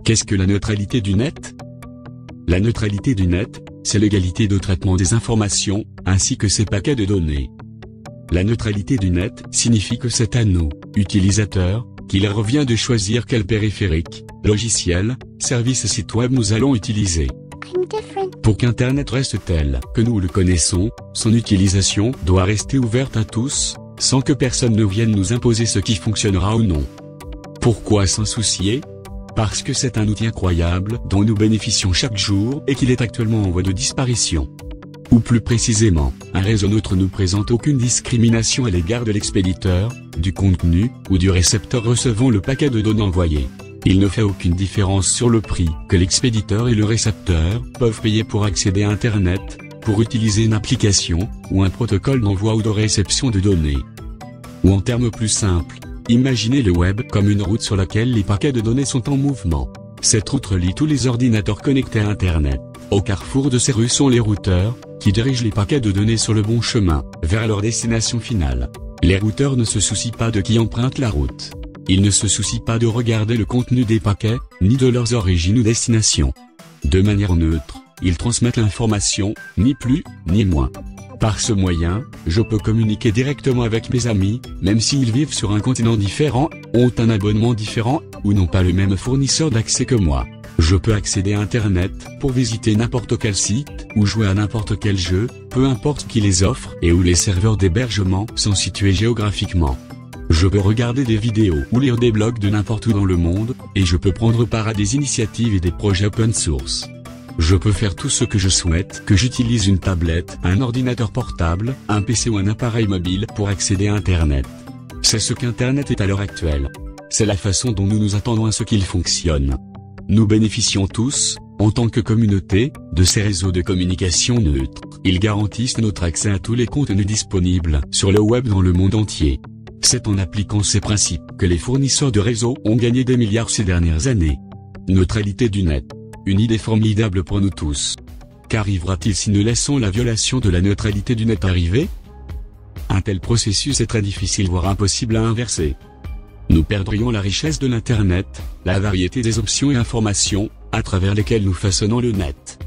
Qu'est-ce que la neutralité du net? La neutralité du net, c'est l'égalité de traitement des informations, ainsi que ses paquets de données. La neutralité du net signifie que c'est à nous, utilisateurs, qu'il revient de choisir quel périphérique, logiciel, service site web nous allons utiliser. Pour qu'Internet reste tel que nous le connaissons, son utilisation doit rester ouverte à tous, sans que personne ne vienne nous imposer ce qui fonctionnera ou non. Pourquoi s'en soucier? Parce que c'est un outil incroyable dont nous bénéficions chaque jour et qu'il est actuellement en voie de disparition. Ou plus précisément, un réseau neutre ne présente aucune discrimination à l'égard de l'expéditeur, du contenu, ou du récepteur recevant le paquet de données envoyé. Il ne fait aucune différence sur le prix que l'expéditeur et le récepteur peuvent payer pour accéder à Internet, pour utiliser une application, ou un protocole d'envoi ou de réception de données. Ou en termes plus simples, imaginez le web comme une route sur laquelle les paquets de données sont en mouvement. Cette route relie tous les ordinateurs connectés à Internet. Au carrefour de ces rues sont les routeurs, qui dirigent les paquets de données sur le bon chemin, vers leur destination finale. Les routeurs ne se soucient pas de qui emprunte la route. Ils ne se soucient pas de regarder le contenu des paquets, ni de leurs origines ou destinations. De manière neutre, ils transmettent l'information, ni plus, ni moins. Par ce moyen, je peux communiquer directement avec mes amis, même s'ils vivent sur un continent différent, ont un abonnement différent, ou n'ont pas le même fournisseur d'accès que moi. Je peux accéder à Internet pour visiter n'importe quel site, ou jouer à n'importe quel jeu, peu importe qui les offre et où les serveurs d'hébergement sont situés géographiquement. Je peux regarder des vidéos ou lire des blogs de n'importe où dans le monde, et je peux prendre part à des initiatives et des projets open source. Je peux faire tout ce que je souhaite, que j'utilise une tablette, un ordinateur portable, un PC ou un appareil mobile pour accéder à Internet. C'est ce qu'Internet est à l'heure actuelle. C'est la façon dont nous nous attendons à ce qu'il fonctionne. Nous bénéficions tous, en tant que communauté, de ces réseaux de communication neutres. Ils garantissent notre accès à tous les contenus disponibles sur le web dans le monde entier. C'est en appliquant ces principes que les fournisseurs de réseaux ont gagné des milliards ces dernières années. Neutralité du net. Une idée formidable pour nous tous. Qu'arrivera-t-il si nous laissons la violation de la neutralité du net arriver? Un tel processus est très difficile voire impossible à inverser. Nous perdrions la richesse de l'Internet, la variété des options et informations, à travers lesquelles nous façonnons le net.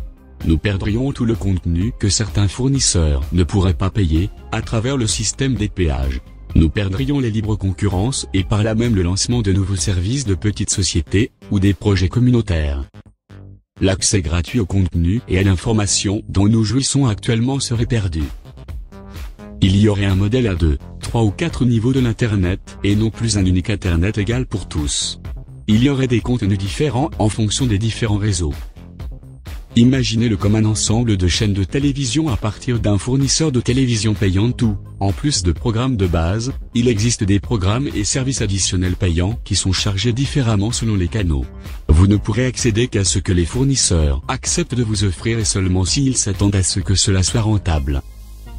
Nous perdrions tout le contenu que certains fournisseurs ne pourraient pas payer, à travers le système des péages. Nous perdrions les libres concurrences et par là même le lancement de nouveaux services de petites sociétés, ou des projets communautaires. L'accès gratuit au contenu et à l'information dont nous jouissons actuellement serait perdu. Il y aurait un modèle à 2, 3 ou 4 niveaux de l'Internet, et non plus un unique Internet égal pour tous. Il y aurait des contenus différents en fonction des différents réseaux. Imaginez-le comme un ensemble de chaînes de télévision à partir d'un fournisseur de télévision payante où, en plus de programmes de base, il existe des programmes et services additionnels payants qui sont chargés différemment selon les canaux. Vous ne pourrez accéder qu'à ce que les fournisseurs acceptent de vous offrir et seulement s'ils s'attendent à ce que cela soit rentable.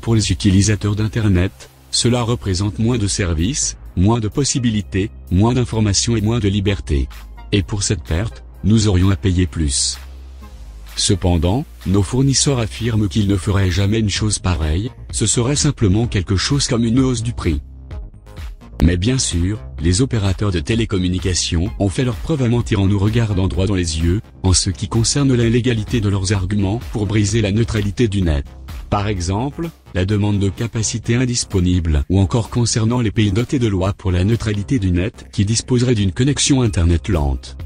Pour les utilisateurs d'Internet, cela représente moins de services, moins de possibilités, moins d'informations et moins de liberté. Et pour cette perte, nous aurions à payer plus. Cependant, nos fournisseurs affirment qu'ils ne feraient jamais une chose pareille, ce serait simplement quelque chose comme une hausse du prix. Mais bien sûr, les opérateurs de télécommunications ont fait leur preuve à mentir en nous regardant droit dans les yeux, en ce qui concerne la légalité de leurs arguments pour briser la neutralité du net. Par exemple, la demande de capacité indisponible ou encore concernant les pays dotés de lois pour la neutralité du net qui disposeraient d'une connexion Internet lente.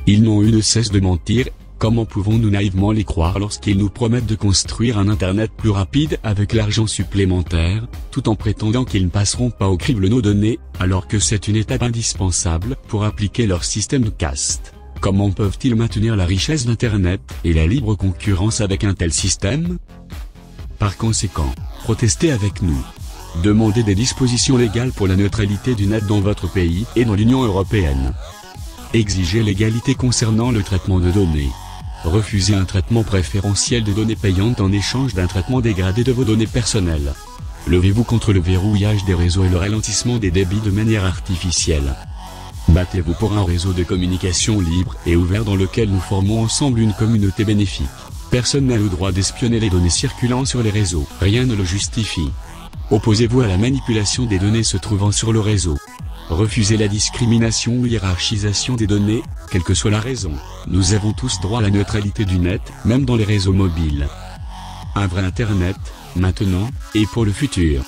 Ils n'ont eu de cesse de mentir. Comment pouvons-nous naïvement les croire lorsqu'ils nous promettent de construire un Internet plus rapide avec l'argent supplémentaire, tout en prétendant qu'ils ne passeront pas au crible nos données, alors que c'est une étape indispensable pour appliquer leur système de caste? Comment peuvent-ils maintenir la richesse d'Internet et la libre concurrence avec un tel système? Par conséquent, protestez avec nous. Demandez des dispositions légales pour la neutralité du net dans votre pays et dans l'Union européenne. Exigez l'égalité concernant le traitement de données. Refusez un traitement préférentiel des données payantes en échange d'un traitement dégradé de vos données personnelles. Levez-vous contre le verrouillage des réseaux et le ralentissement des débits de manière artificielle. Battez-vous pour un réseau de communication libre et ouvert dans lequel nous formons ensemble une communauté bénéfique. Personne n'a le droit d'espionner les données circulant sur les réseaux, rien ne le justifie. Opposez-vous à la manipulation des données se trouvant sur le réseau. Refuser la discrimination ou hiérarchisation des données, quelle que soit la raison. Nous avons tous droit à la neutralité du net, même dans les réseaux mobiles. Un vrai Internet, maintenant, et pour le futur.